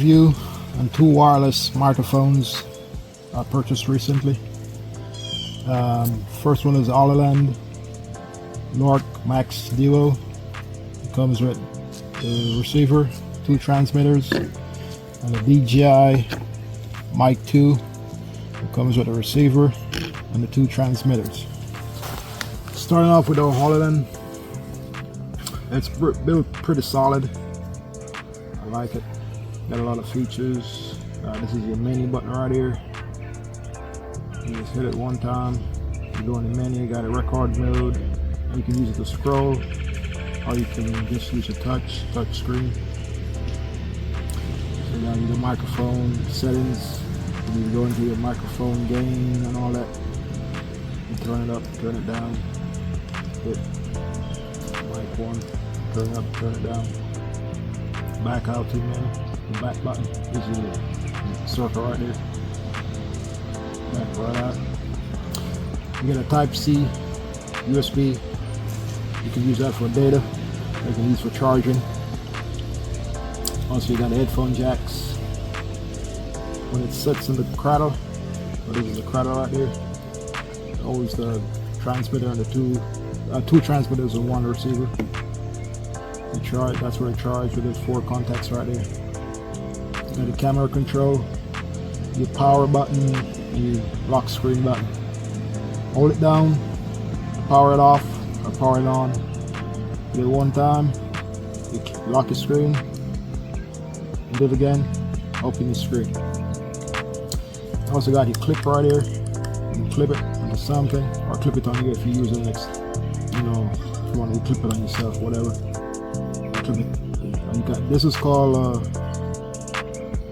View and two wireless microphones I purchased recently. First one is Hollyland Lark Max Duo. It comes with the receiver, two transmitters, and a DJI MIC2. It comes with a receiver and the two transmitters. Starting off with our Hollyland, it's built pretty solid. I like it. Got a lot of features. This is your menu button right here. You just hit it one time. You go in the menu, got a record mode. You can use it to scroll, or you can just use a touch screen. So now you do microphone settings. You can go into your microphone gain and all that. You turn it up, turn it down. Hit mic 1, turn it up, turn it down. Back out to menu. The back button. This is the circle right there. Back right out. You get a Type-C USB. You can use that for data. You can use for charging. Also, you got headphone jacks. When it sits in the cradle, so this is the cradle right there. Always the transmitter and the two transmitters and one receiver. You charge. That's where it charges with the 4 contacts right there. You got the camera control, your power button, and your lock screen button. Hold it down, power it off, or power it on. Do it one time, you lock your screen, and do it again, open your screen. You also got your clip right here. You can clip it onto something, or clip it on you if you use it next, if you want to clip it on yourself, whatever. Clip it. And you got, this is called,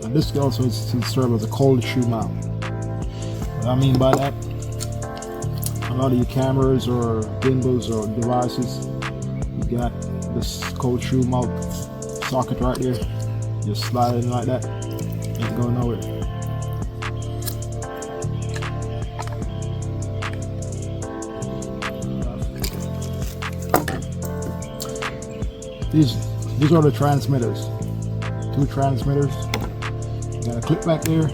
and this also is to serve as a cold shoe mount. What I mean by that, a lot of your cameras or gimbals or devices, you got this cold shoe mount socket right there. Just slide it in like that, ain't going nowhere. These are the transmitters. 2 transmitters. You got a clip back there,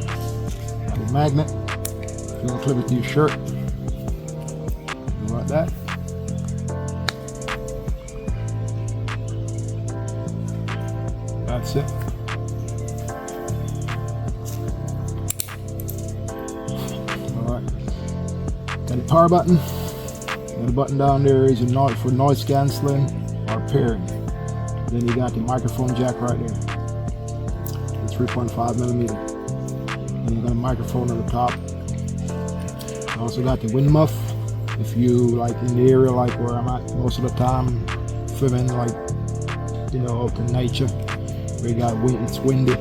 got a magnet. You're gonna clip it to your shirt, like that. That's it. Alright, got a power button. Got a button down there is for noise cancelling or pairing. Then you got the microphone jack right there. 3.5mm, and you got a microphone on the top. You also got the wind muff. If you like in the area like where I'm at most of the time, filming like out in nature, where you got wind, it's windy,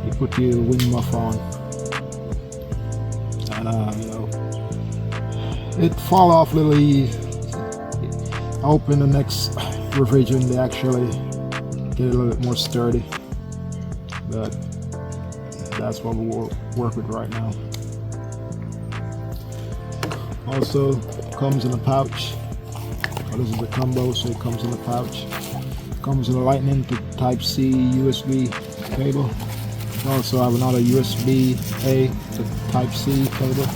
you put your wind muff on, and it fall off little easy. I hope in the next revision they actually get a little bit more sturdy. But that's what we'll work with right now. Also comes in a pouch. This is a combo, so it comes in a pouch. Comes in a lightning to Type-C USB cable. Also have another USB-A to Type-C cable.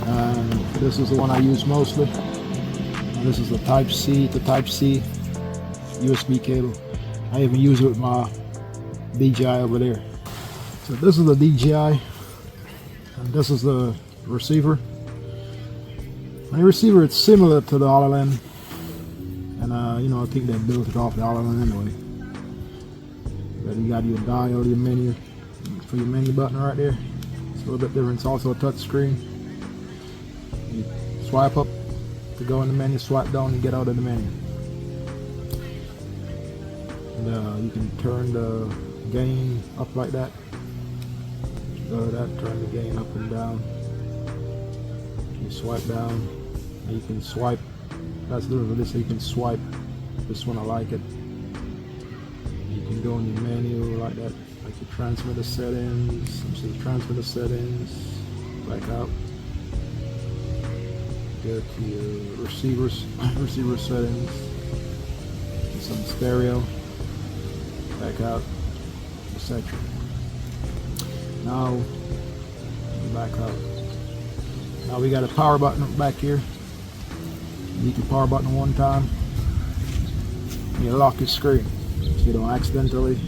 And this is the one I use mostly. And this is the Type-C to Type-C USB cable. I even use it with my DJI over there. So this is the DJI, and this is the receiver. And the receiver, it's similar to the Hollyland, and I think they built it off the Hollyland anyway. But you got your dial, your menu for your menu button right there. It's a little bit different. It's also a touch screen. You swipe up to go in the menu, swipe down to get out of the menu. And you can turn the gain up like that. Go to that, turn the gain up and down. You swipe down, and you can swipe. That's literally this. So you can swipe. This one I like it. You can go in your menu like that, like your transmitter settings. Some transmitter settings. Back out. Go to your receiver settings. Some stereo. Back out. etc. Now back up. Now we got a power button back here. You hit the power button one time, you lock your screen so you don't accidentally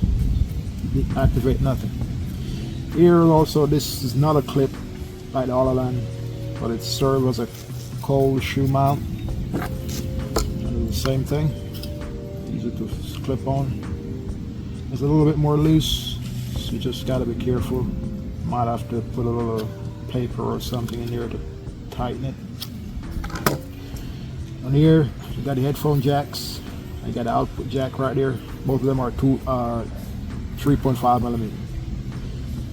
activate nothing. Here also, this is not a clip like the Hollyland, but it serves as a cold shoe mount. And it's the same thing, easy to clip on. It's a little bit more loose, so you just gotta be careful. Might have to put a little paper or something in there to tighten it. On here you got the headphone jacks. You got the output jack right there. Both of them are 3.5 millimeter.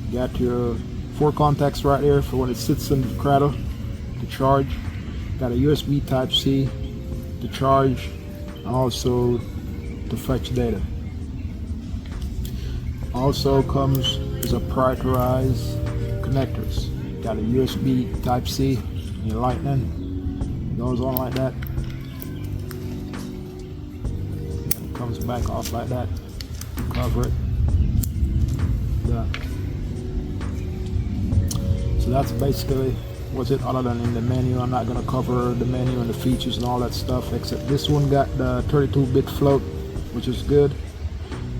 You got your 4 contacts right there for when it sits in the cradle to charge. Got a USB type C to charge, and also to fetch data. Also comes is a prioritized connectors. Got a USB type C and your lightning. It goes on like that. And it comes back off like that. Cover it. Done. So that's basically what's it, other than in the menu. I'm not going to cover the menu and the features and all that stuff, except this one got the 32-bit float, which is good.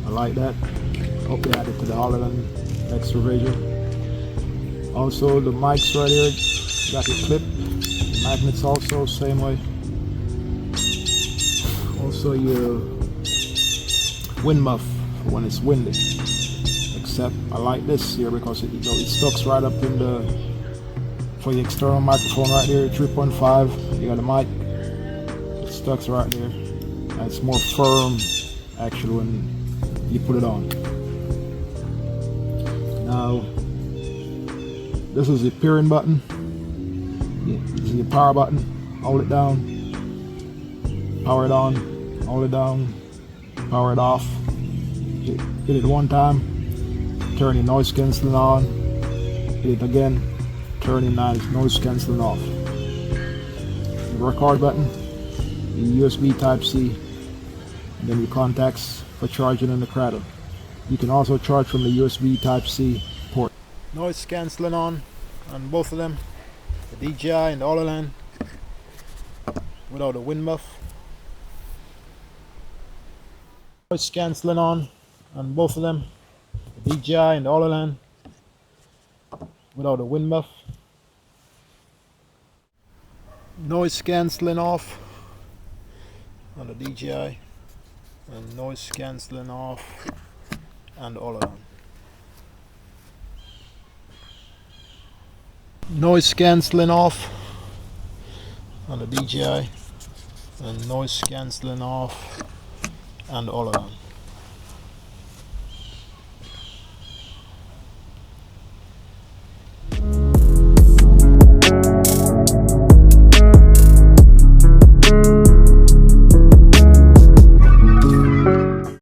I like that. Hope they added to the Hollyland extra version. Also the mics right here, got the clip, the magnets also same way. Also your wind muff for when it's windy. Except I like this here because it stucks right up in the, for the external microphone right here, 3.5. You got the mic, it stucks right there. And it's more firm actually when you put it on. Now this is the peering button. This is your power button. Hold it down, power it on, hold it down, power it off. Hit it one time, turn your noise cancelling on. Hit it again, turn your noise cancelling off. The record button, the USB type C, and then your contacts for charging in the cradle. You can also charge from the USB type C port. Noise cancelling on both of them, the DJI and the Hollyland, without a wind muff. Noise cancelling on both of them, the DJI and the Hollyland, without a wind muff. Noise cancelling off on the DJI, and noise cancelling off and all around. Noise cancelling off on the DJI, and noise cancelling off and all around.